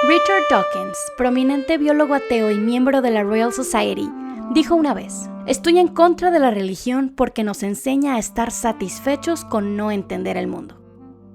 Richard Dawkins, prominente biólogo ateo y miembro de la Royal Society, dijo una vez: "Estoy en contra de la religión porque nos enseña a estar satisfechos con no entender el mundo".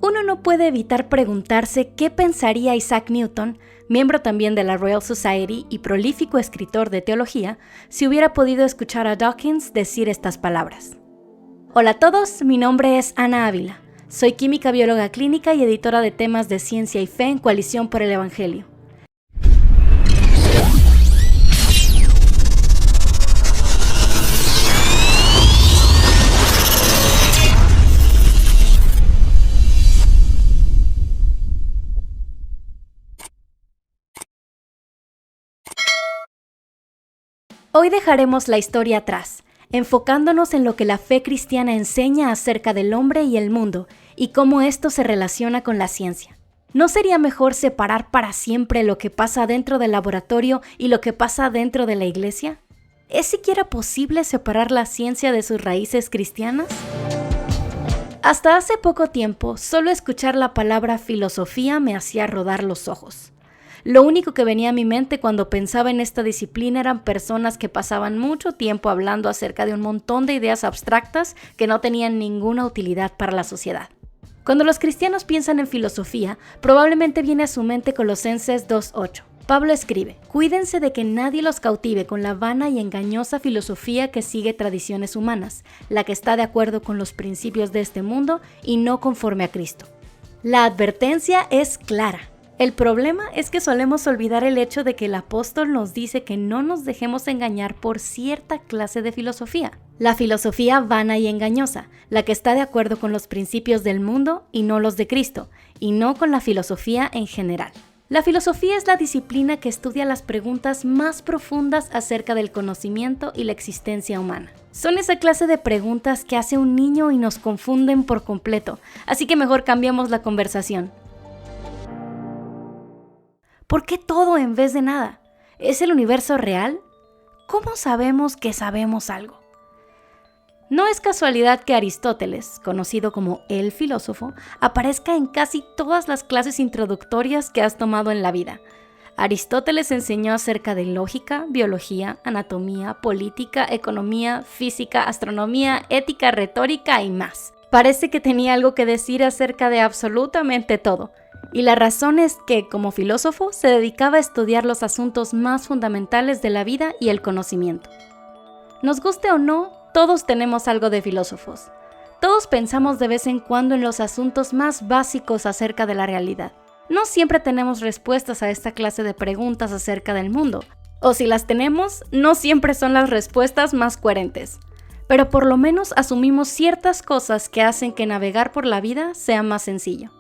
Uno no puede evitar preguntarse qué pensaría Isaac Newton, miembro también de la Royal Society y prolífico escritor de teología, si hubiera podido escuchar a Dawkins decir estas palabras. Hola a todos, mi nombre es Ana Ávila. Soy química bióloga clínica y editora de temas de ciencia y fe en Coalición por el Evangelio. Hoy dejaremos la historia atrás, enfocándonos en lo que la fe cristiana enseña acerca del hombre y el mundo y cómo esto se relaciona con la ciencia. ¿No sería mejor separar para siempre lo que pasa dentro del laboratorio y lo que pasa dentro de la iglesia? ¿Es siquiera posible separar la ciencia de sus raíces cristianas? Hasta hace poco tiempo, solo escuchar la palabra filosofía me hacía rodar los ojos. Lo único que venía a mi mente cuando pensaba en esta disciplina eran personas que pasaban mucho tiempo hablando acerca de un montón de ideas abstractas que no tenían ninguna utilidad para la sociedad. Cuando los cristianos piensan en filosofía, probablemente viene a su mente Colosenses 2:8. Pablo escribe: "Cuídense de que nadie los cautive con la vana y engañosa filosofía que sigue tradiciones humanas, la que está de acuerdo con los principios de este mundo y no conforme a Cristo". La advertencia es clara. El problema es que solemos olvidar el hecho de que el apóstol nos dice que no nos dejemos engañar por cierta clase de filosofía. La filosofía vana y engañosa, la que está de acuerdo con los principios del mundo y no los de Cristo, y no con la filosofía en general. La filosofía es la disciplina que estudia las preguntas más profundas acerca del conocimiento y la existencia humana. Son esa clase de preguntas que hace un niño y nos confunden por completo, así que mejor cambiemos la conversación. ¿Por qué todo en vez de nada? ¿Es el universo real? ¿Cómo sabemos que sabemos algo? No es casualidad que Aristóteles, conocido como el filósofo, aparezca en casi todas las clases introductorias que has tomado en la vida. Aristóteles enseñó acerca de lógica, biología, anatomía, política, economía, física, astronomía, ética, retórica y más. Parece que tenía algo que decir acerca de absolutamente todo. Y la razón es que, como filósofo, se dedicaba a estudiar los asuntos más fundamentales de la vida y el conocimiento. Nos guste o no, todos tenemos algo de filósofos. Todos pensamos de vez en cuando en los asuntos más básicos acerca de la realidad. No siempre tenemos respuestas a esta clase de preguntas acerca del mundo. O si las tenemos, no siempre son las respuestas más coherentes. Pero por lo menos asumimos ciertas cosas que hacen que navegar por la vida sea más sencillo.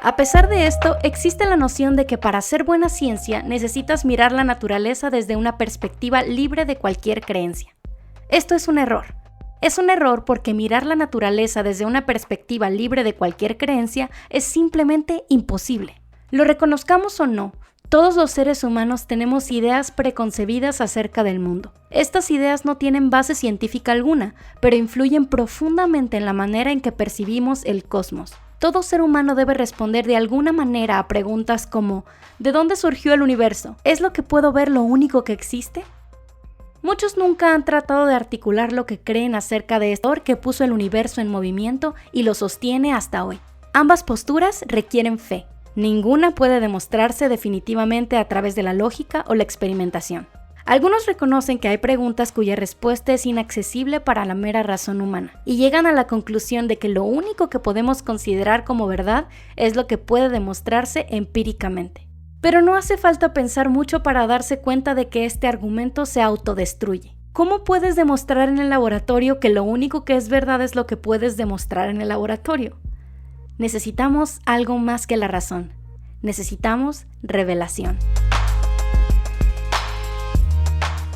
A pesar de esto, existe la noción de que para hacer buena ciencia necesitas mirar la naturaleza desde una perspectiva libre de cualquier creencia. Esto es un error. Es un error porque mirar la naturaleza desde una perspectiva libre de cualquier creencia es simplemente imposible. Lo reconozcamos o no, todos los seres humanos tenemos ideas preconcebidas acerca del mundo. Estas ideas no tienen base científica alguna, pero influyen profundamente en la manera en que percibimos el cosmos. Todo ser humano debe responder de alguna manera a preguntas como: ¿de dónde surgió el universo? ¿Es lo que puedo ver lo único que existe? Muchos nunca han tratado de articular lo que creen acerca de esto que puso el universo en movimiento y lo sostiene hasta hoy. Ambas posturas requieren fe. Ninguna puede demostrarse definitivamente a través de la lógica o la experimentación. Algunos reconocen que hay preguntas cuya respuesta es inaccesible para la mera razón humana y llegan a la conclusión de que lo único que podemos considerar como verdad es lo que puede demostrarse empíricamente. Pero no hace falta pensar mucho para darse cuenta de que este argumento se autodestruye. ¿Cómo puedes demostrar en el laboratorio que lo único que es verdad es lo que puedes demostrar en el laboratorio? Necesitamos algo más que la razón. Necesitamos revelación.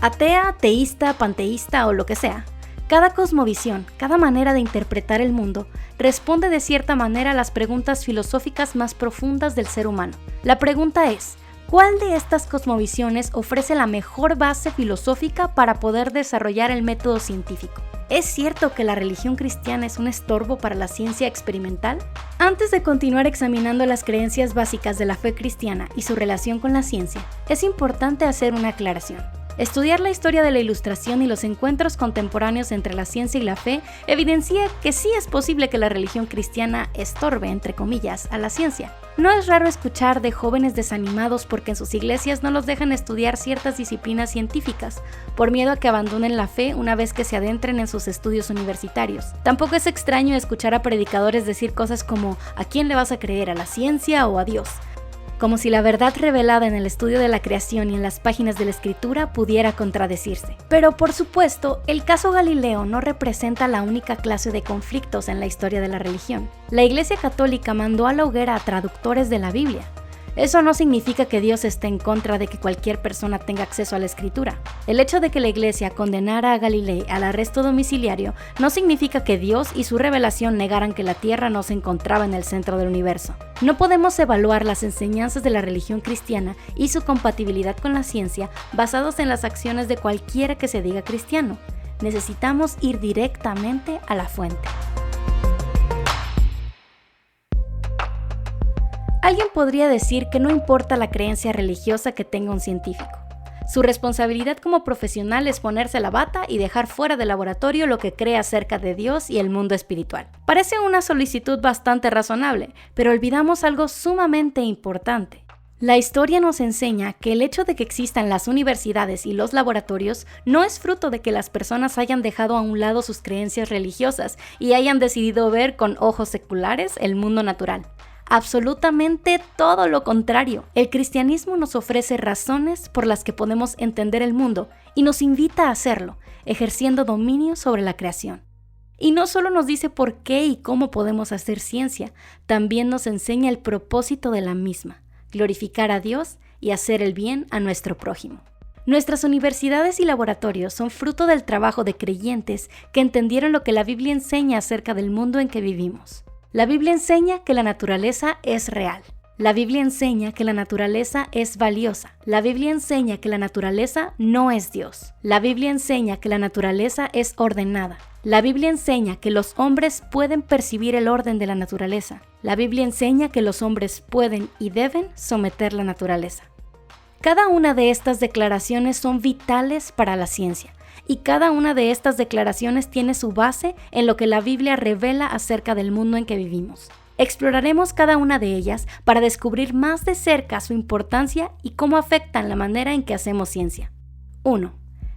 Atea, teísta, panteísta o lo que sea, cada cosmovisión, cada manera de interpretar el mundo, responde de cierta manera a las preguntas filosóficas más profundas del ser humano. La pregunta es: ¿Cuál de estas cosmovisiones ofrece la mejor base filosófica para poder desarrollar el método científico? ¿Es cierto que la religión cristiana es un estorbo para la ciencia experimental? Antes de continuar examinando las creencias básicas de la fe cristiana y su relación con la ciencia, es importante hacer una aclaración. Estudiar la historia de la Ilustración y los encuentros contemporáneos entre la ciencia y la fe evidencia que sí es posible que la religión cristiana estorbe, entre comillas, a la ciencia. No es raro escuchar de jóvenes desanimados porque en sus iglesias no los dejan estudiar ciertas disciplinas científicas, por miedo a que abandonen la fe una vez que se adentren en sus estudios universitarios. Tampoco es extraño escuchar a predicadores decir cosas como ¿a quién le vas a creer, a la ciencia o a Dios? Como si la verdad revelada en el estudio de la creación y en las páginas de la Escritura pudiera contradecirse. Pero por supuesto, el caso Galileo no representa la única clase de conflictos en la historia de la religión. La Iglesia Católica mandó a la hoguera a traductores de la Biblia. Eso no significa que Dios esté en contra de que cualquier persona tenga acceso a la Escritura. El hecho de que la Iglesia condenara a Galilei al arresto domiciliario no significa que Dios y su revelación negaran que la Tierra no se encontraba en el centro del universo. No podemos evaluar las enseñanzas de la religión cristiana y su compatibilidad con la ciencia basados en las acciones de cualquiera que se diga cristiano. Necesitamos ir directamente a la fuente. Alguien podría decir que no importa la creencia religiosa que tenga un científico. Su responsabilidad como profesional es ponerse la bata y dejar fuera del laboratorio lo que cree acerca de Dios y el mundo espiritual. Parece una solicitud bastante razonable, pero olvidamos algo sumamente importante. La historia nos enseña que el hecho de que existan las universidades y los laboratorios no es fruto de que las personas hayan dejado a un lado sus creencias religiosas y hayan decidido ver con ojos seculares el mundo natural. Absolutamente todo lo contrario. El cristianismo nos ofrece razones por las que podemos entender el mundo y nos invita a hacerlo, ejerciendo dominio sobre la creación. Y no solo nos dice por qué y cómo podemos hacer ciencia, también nos enseña el propósito de la misma, glorificar a Dios y hacer el bien a nuestro prójimo. Nuestras universidades y laboratorios son fruto del trabajo de creyentes que entendieron lo que la Biblia enseña acerca del mundo en que vivimos. La Biblia enseña que la naturaleza es real. La Biblia enseña que la naturaleza es valiosa. La Biblia enseña que la naturaleza no es Dios. La Biblia enseña que la naturaleza es ordenada. La Biblia enseña que los hombres pueden percibir el orden de la naturaleza. La Biblia enseña que los hombres pueden y deben someter la naturaleza. Cada una de estas declaraciones son vitales para la ciencia. Y cada una de estas declaraciones tiene su base en lo que la Biblia revela acerca del mundo en que vivimos. Exploraremos cada una de ellas para descubrir más de cerca su importancia y cómo afectan la manera en que hacemos ciencia. 1.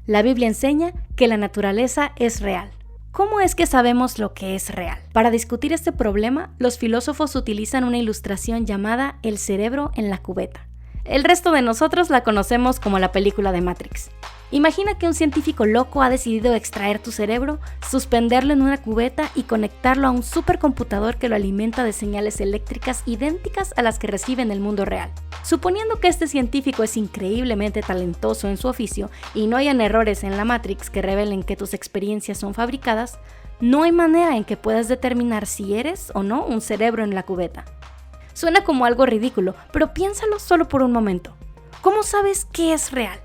La Biblia enseña que la naturaleza es real. ¿Cómo es que sabemos lo que es real? Para discutir este problema, los filósofos utilizan una ilustración llamada el cerebro en la cubeta. El resto de nosotros la conocemos como la película de Matrix. Imagina que un científico loco ha decidido extraer tu cerebro, suspenderlo en una cubeta y conectarlo a un supercomputador que lo alimenta de señales eléctricas idénticas a las que recibe en el mundo real. Suponiendo que este científico es increíblemente talentoso en su oficio y no hayan errores en la Matrix que revelen que tus experiencias son fabricadas, no hay manera en que puedas determinar si eres o no un cerebro en la cubeta. Suena como algo ridículo, pero piénsalo solo por un momento. ¿Cómo sabes qué es real?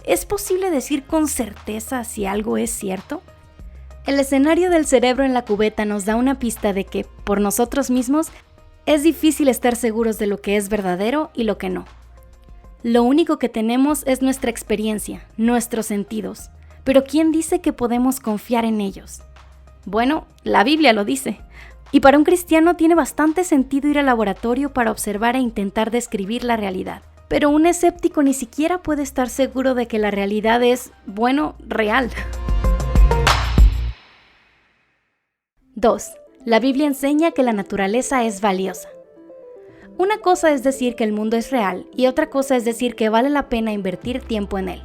¿Es posible decir con certeza si algo es cierto? El escenario del cerebro en la cubeta nos da una pista de que, por nosotros mismos, es difícil estar seguros de lo que es verdadero y lo que no. Lo único que tenemos es nuestra experiencia, nuestros sentidos. Pero ¿quién dice que podemos confiar en ellos? Bueno, la Biblia lo dice. Y para un cristiano tiene bastante sentido ir al laboratorio para observar e intentar describir la realidad. Pero un escéptico ni siquiera puede estar seguro de que la realidad es, real. 2. La Biblia enseña que la naturaleza es valiosa. Una cosa es decir que el mundo es real y otra cosa es decir que vale la pena invertir tiempo en él.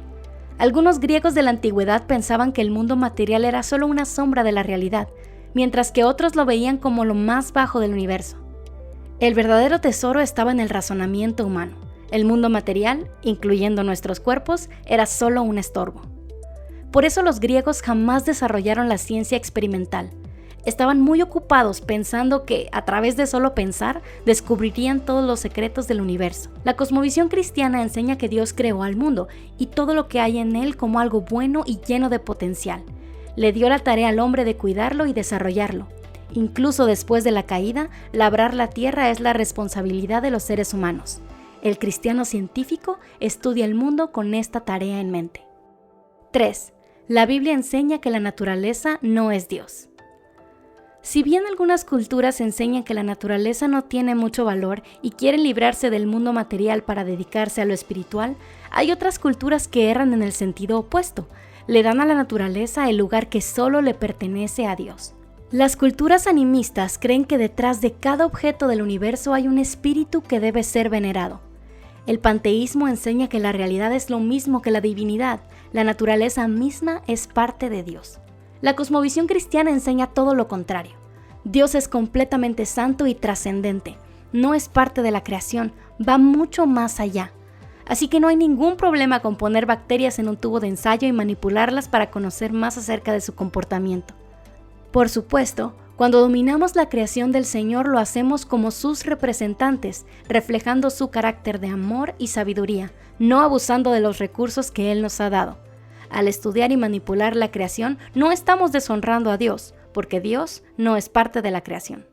Algunos griegos de la antigüedad pensaban que el mundo material era solo una sombra de la realidad, mientras que otros lo veían como lo más bajo del universo. El verdadero tesoro estaba en el razonamiento humano. El mundo material, incluyendo nuestros cuerpos, era solo un estorbo. Por eso los griegos jamás desarrollaron la ciencia experimental. Estaban muy ocupados pensando que, a través de solo pensar, descubrirían todos los secretos del universo. La cosmovisión cristiana enseña que Dios creó al mundo y todo lo que hay en él como algo bueno y lleno de potencial. Le dio la tarea al hombre de cuidarlo y desarrollarlo. Incluso después de la caída, labrar la tierra es la responsabilidad de los seres humanos. El cristiano científico estudia el mundo con esta tarea en mente. 3. La Biblia enseña que la naturaleza no es Dios. Si bien algunas culturas enseñan que la naturaleza no tiene mucho valor y quieren librarse del mundo material para dedicarse a lo espiritual, hay otras culturas que erran en el sentido opuesto. Le dan a la naturaleza el lugar que solo le pertenece a Dios. Las culturas animistas creen que detrás de cada objeto del universo hay un espíritu que debe ser venerado. El panteísmo enseña que la realidad es lo mismo que la divinidad, la naturaleza misma es parte de Dios. La cosmovisión cristiana enseña todo lo contrario. Dios es completamente santo y trascendente, no es parte de la creación, va mucho más allá. Así que no hay ningún problema con poner bacterias en un tubo de ensayo y manipularlas para conocer más acerca de su comportamiento. Por supuesto, cuando dominamos la creación del Señor lo hacemos como sus representantes, reflejando su carácter de amor y sabiduría, no abusando de los recursos que Él nos ha dado. Al estudiar y manipular la creación, no estamos deshonrando a Dios, porque Dios no es parte de la creación.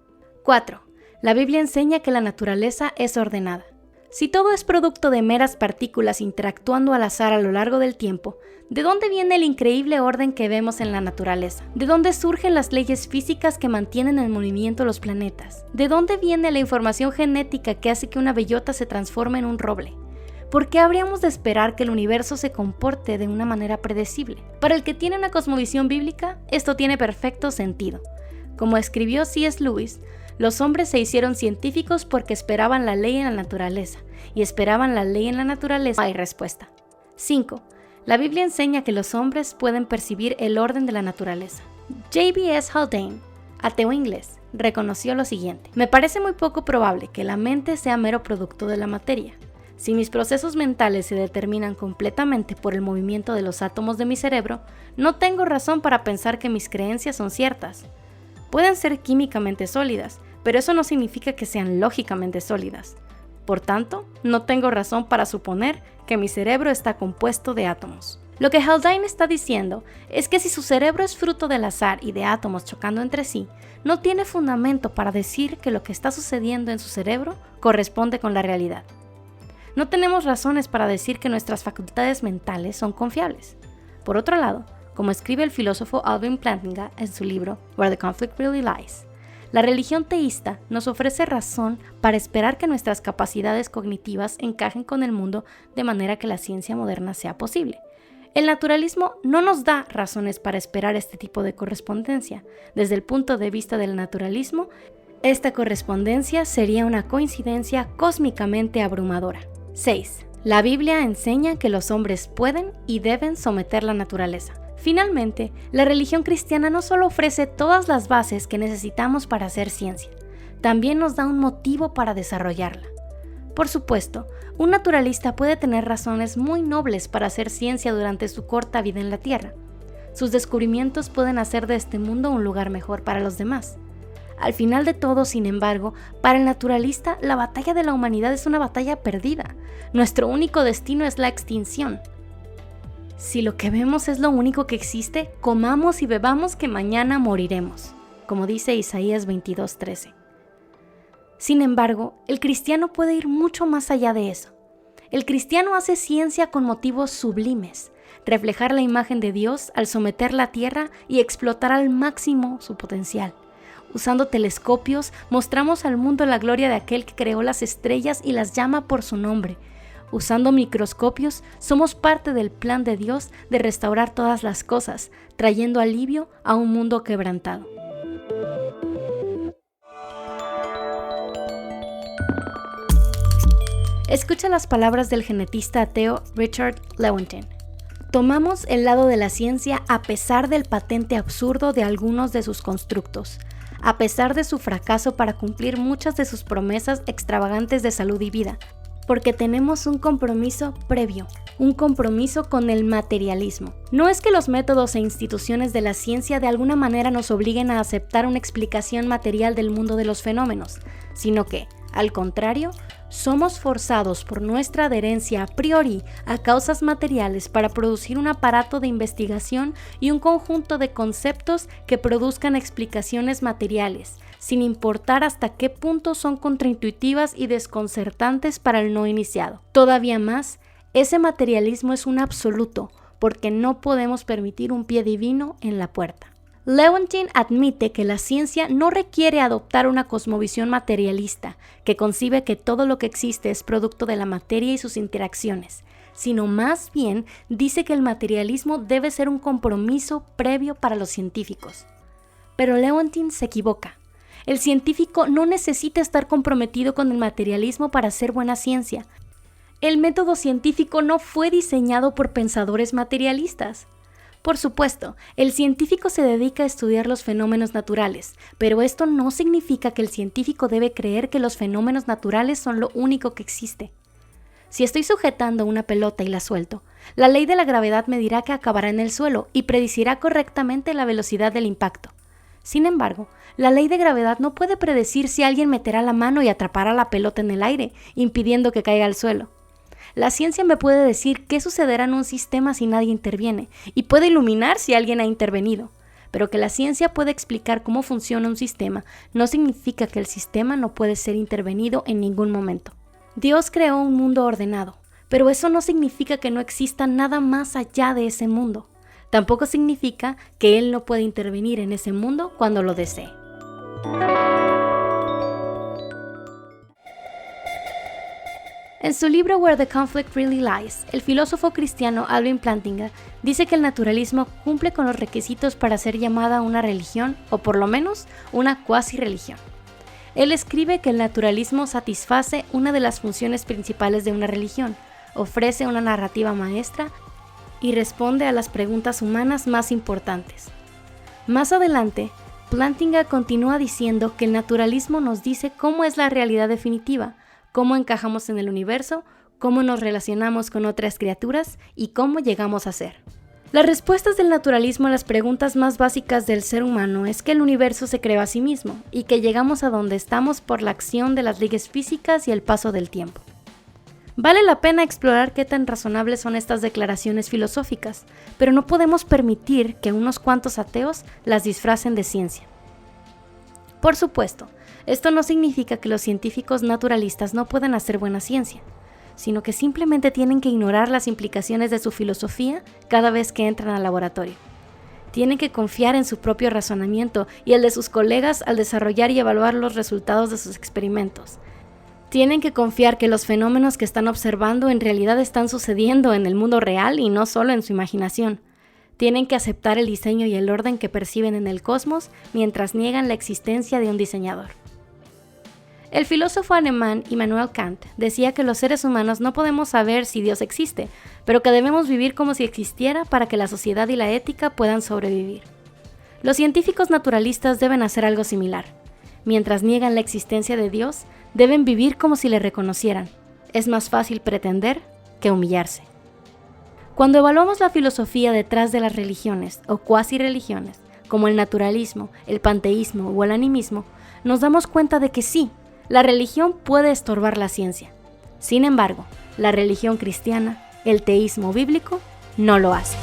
4. La Biblia enseña que la naturaleza es ordenada. Si todo es producto de meras partículas interactuando al azar a lo largo del tiempo, ¿de dónde viene el increíble orden que vemos en la naturaleza? ¿De dónde surgen las leyes físicas que mantienen en movimiento los planetas? ¿De dónde viene la información genética que hace que una bellota se transforme en un roble? ¿Por qué habríamos de esperar que el universo se comporte de una manera predecible? Para el que tiene una cosmovisión bíblica, esto tiene perfecto sentido. Como escribió C.S. Lewis, los hombres se hicieron científicos porque esperaban la ley en la naturaleza, y esperaban la ley en la naturaleza. Hay respuesta. 5. La Biblia enseña que los hombres pueden percibir el orden de la naturaleza. J.B.S. Haldane, ateo inglés, reconoció lo siguiente: me parece muy poco probable que la mente sea mero producto de la materia. Si mis procesos mentales se determinan completamente por el movimiento de los átomos de mi cerebro, no tengo razón para pensar que mis creencias son ciertas. Pueden ser químicamente sólidas, pero eso no significa que sean lógicamente sólidas. Por tanto, no tengo razón para suponer que mi cerebro está compuesto de átomos. Lo que Haldane está diciendo es que si su cerebro es fruto del azar y de átomos chocando entre sí, no tiene fundamento para decir que lo que está sucediendo en su cerebro corresponde con la realidad. No tenemos razones para decir que nuestras facultades mentales son confiables. Por otro lado, como escribe el filósofo Alvin Plantinga en su libro Where the Conflict Really Lies, la religión teísta nos ofrece razón para esperar que nuestras capacidades cognitivas encajen con el mundo de manera que la ciencia moderna sea posible. El naturalismo no nos da razones para esperar este tipo de correspondencia. Desde el punto de vista del naturalismo, esta correspondencia sería una coincidencia cósmicamente abrumadora. 6. La Biblia enseña que los hombres pueden y deben someter la naturaleza. Finalmente, la religión cristiana no solo ofrece todas las bases que necesitamos para hacer ciencia, también nos da un motivo para desarrollarla. Por supuesto, un naturalista puede tener razones muy nobles para hacer ciencia durante su corta vida en la Tierra. Sus descubrimientos pueden hacer de este mundo un lugar mejor para los demás. Al final de todo, sin embargo, para el naturalista, la batalla de la humanidad es una batalla perdida. Nuestro único destino es la extinción. Si lo que vemos es lo único que existe, comamos y bebamos que mañana moriremos, como dice Isaías 22:13. Sin embargo, el cristiano puede ir mucho más allá de eso. El cristiano hace ciencia con motivos sublimes, reflejar la imagen de Dios al someter la tierra y explotar al máximo su potencial. Usando telescopios, mostramos al mundo la gloria de aquel que creó las estrellas y las llama por su nombre. Usando microscopios, somos parte del plan de Dios de restaurar todas las cosas, trayendo alivio a un mundo quebrantado. Escucha las palabras del genetista ateo Richard Lewontin. Tomamos el lado de la ciencia a pesar del patente absurdo de algunos de sus constructos, a pesar de su fracaso para cumplir muchas de sus promesas extravagantes de salud y vida, Porque tenemos un compromiso previo, un compromiso con el materialismo. No es que los métodos e instituciones de la ciencia de alguna manera nos obliguen a aceptar una explicación material del mundo de los fenómenos, sino que, al contrario, somos forzados por nuestra adherencia a priori a causas materiales para producir un aparato de investigación y un conjunto de conceptos que produzcan explicaciones materiales, sin importar hasta qué punto son contraintuitivas y desconcertantes para el no iniciado. Todavía más, ese materialismo es un absoluto, porque no podemos permitir un pie divino en la puerta. Lewontin admite que la ciencia no requiere adoptar una cosmovisión materialista, que concibe que todo lo que existe es producto de la materia y sus interacciones, sino más bien dice que el materialismo debe ser un compromiso previo para los científicos. Pero Lewontin se equivoca. El científico no necesita estar comprometido con el materialismo para hacer buena ciencia. El método científico no fue diseñado por pensadores materialistas. Por supuesto, el científico se dedica a estudiar los fenómenos naturales, pero esto no significa que el científico debe creer que los fenómenos naturales son lo único que existe. Si estoy sujetando una pelota y la suelto, la ley de la gravedad me dirá que acabará en el suelo y predecirá correctamente la velocidad del impacto. Sin embargo, la ley de gravedad no puede predecir si alguien meterá la mano y atrapará la pelota en el aire, impidiendo que caiga al suelo. La ciencia me puede decir qué sucederá en un sistema si nadie interviene, y puede iluminar si alguien ha intervenido. Pero que la ciencia pueda explicar cómo funciona un sistema no significa que el sistema no puede ser intervenido en ningún momento. Dios creó un mundo ordenado, pero eso no significa que no exista nada más allá de ese mundo. Tampoco significa que Él no puede intervenir en ese mundo cuando lo desee. En su libro Where the Conflict Really Lies, el filósofo cristiano Alvin Plantinga dice que el naturalismo cumple con los requisitos para ser llamada una religión, o por lo menos una cuasi-religión. Él escribe que el naturalismo satisface una de las funciones principales de una religión, ofrece una narrativa maestra y responde a las preguntas humanas más importantes. Más adelante, Plantinga continúa diciendo que el naturalismo nos dice cómo es la realidad definitiva, cómo encajamos en el universo, cómo nos relacionamos con otras criaturas y cómo llegamos a ser. Las respuestas del naturalismo a las preguntas más básicas del ser humano es que el universo se creó a sí mismo y que llegamos a donde estamos por la acción de las leyes físicas y el paso del tiempo. Vale la pena explorar qué tan razonables son estas declaraciones filosóficas, pero no podemos permitir que unos cuantos ateos las disfracen de ciencia. Por supuesto, esto no significa que los científicos naturalistas no puedan hacer buena ciencia, sino que simplemente tienen que ignorar las implicaciones de su filosofía cada vez que entran al laboratorio. Tienen que confiar en su propio razonamiento y el de sus colegas al desarrollar y evaluar los resultados de sus experimentos. Tienen que confiar que los fenómenos que están observando en realidad están sucediendo en el mundo real y no solo en su imaginación. Tienen que aceptar el diseño y el orden que perciben en el cosmos mientras niegan la existencia de un diseñador. El filósofo alemán Immanuel Kant decía que los seres humanos no podemos saber si Dios existe, pero que debemos vivir como si existiera para que la sociedad y la ética puedan sobrevivir. Los científicos naturalistas deben hacer algo similar. Mientras niegan la existencia de Dios, deben vivir como si le reconocieran. Es más fácil pretender que humillarse. Cuando evaluamos la filosofía detrás de las religiones o cuasi-religiones, como el naturalismo, el panteísmo o el animismo, nos damos cuenta de que sí, la religión puede estorbar la ciencia. Sin embargo, la religión cristiana, el teísmo bíblico, no lo hace.